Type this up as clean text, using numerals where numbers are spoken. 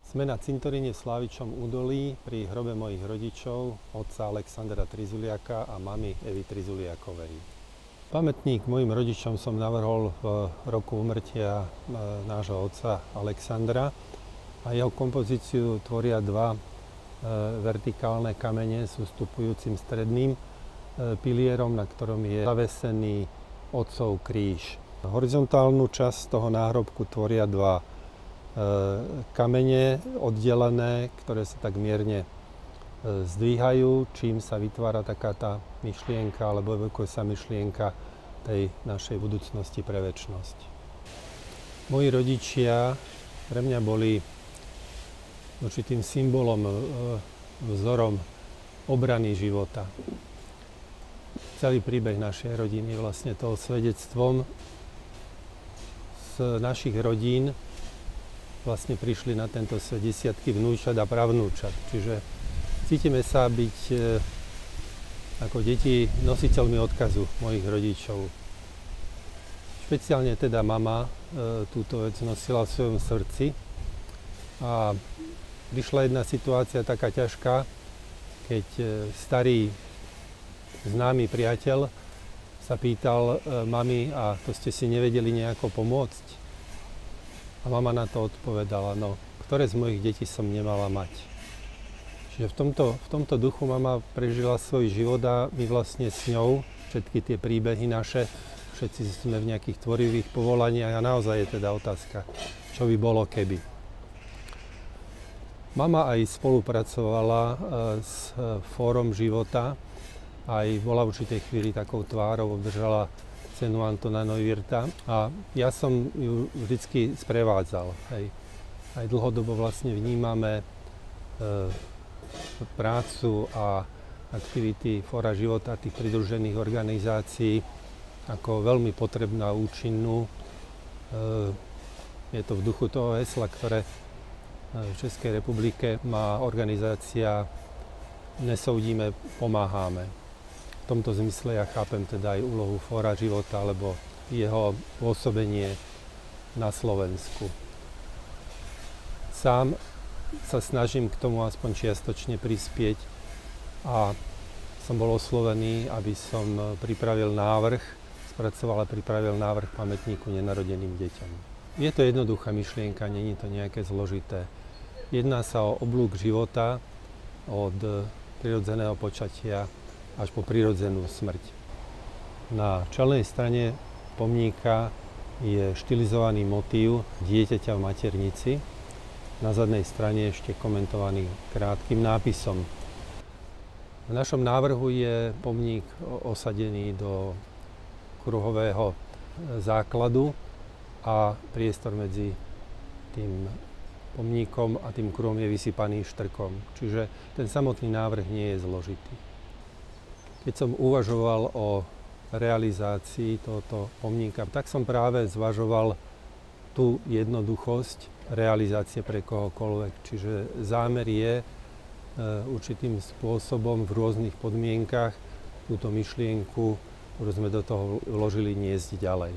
Sme na cintoríne v Slávičom údolí pri hrobe mojich rodičov, otca Alexandra Trizuliaka a mamy Evy Trizuliakovej. Pamätník mojim rodičom som navrhol v roku úmrtia nášho otca Alexandra a jeho kompozíciu tvoria dva vertikálne kamene s ustupujúcim stredným pilierom, na ktorom je zavesený otcov kríž. Horizontálnu časť toho náhrobku tvoria dva kamene oddelené, ktoré sa tak mierne zdvíhajú, čím sa vytvára taká tá myšlienka, alebo evokuje sa myšlienka tej našej budúcnosti pre večnosť. Moji rodičia pre mňa boli určitým symbolom, vzorom obrany života. Celý príbeh našej rodiny je vlastne toho svedectvom. Z našich rodín vlastne prišli na tento svet desiatky vnúčat a pravnúčat. Čiže cítime sa byť ako deti nositeľmi odkazu mojich rodičov. Špeciálne teda mama túto vec nosila v svojom srdci a prišla jedna situácia taká ťažká, keď starý známy priateľ sa pýtal mami, a to ste si nevedeli nejako pomôcť? A mama na to odpovedala, no, ktoré z mojich detí som nemala mať. Čiže v tomto duchu mama prežila svoj život a my vlastne s ňou, všetky tie príbehy naše, všetci sme v nejakých tvorivých povolaniach a naozaj je teda otázka, čo by bolo keby. Mama aj spolupracovala s Fórom života, aj bola v určitej chvíli takou tvárou, obdržala cenu Antona Neuwirtha a ja som ju vždycky sprevádzal. Hej. Aj dlhodobo vlastne vnímame prácu a aktivity Fóra života, tých pridružených organizácií ako veľmi potrebnú a účinnú. Je to v duchu toho hesla, ktoré v Českej republike má organizácia Nesoudíme, pomáháme. V tomto zmysle ja chápem teda aj úlohu Fóra života alebo jeho pôsobenie na Slovensku. Sám sa snažím k tomu aspoň čiastočne prispieť a som bol oslovený, aby som spracoval a pripravil návrh pamätníku nenarodeným deťom. Je to jednoduchá myšlienka, nie je to nejaké zložité. Jedná sa o oblúk života od prirodzeného počatia až po prirodzenú smrť. Na čelnej strane pomníka je štilizovaný motív dieťaťa v maternici. Na zadnej strane ešte komentovaný krátkym nápisom. V našom návrhu je pomník osadený do kruhového základu a priestor medzi tým pomníkom a tým kruhom je vysypaný štrkom. Čiže ten samotný návrh nie je zložitý. Keď som uvažoval o realizácii tohoto pomníka, tak som práve zvažoval tú jednoduchosť realizácie pre kohokoľvek. Čiže zámer je určitým spôsobom v rôznych podmienkach túto myšlienku, ktorú sme do toho vložili, niesť ďalej.